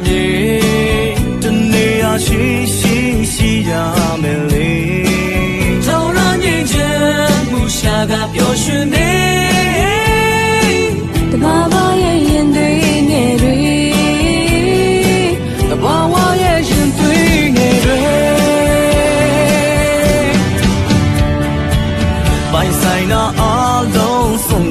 ပြေတနေရာရှိရမယ်လေထောင်ရငြိမ်းချမ်းမှုရှာကပျော်ရွှင်နေတဘာဝရဲ့ရင်တွေငယ်တွေတဘာဝရဲ့ရင်တွေငယ်တွေပိုင်ဆိုင်နာအလုံးစုံ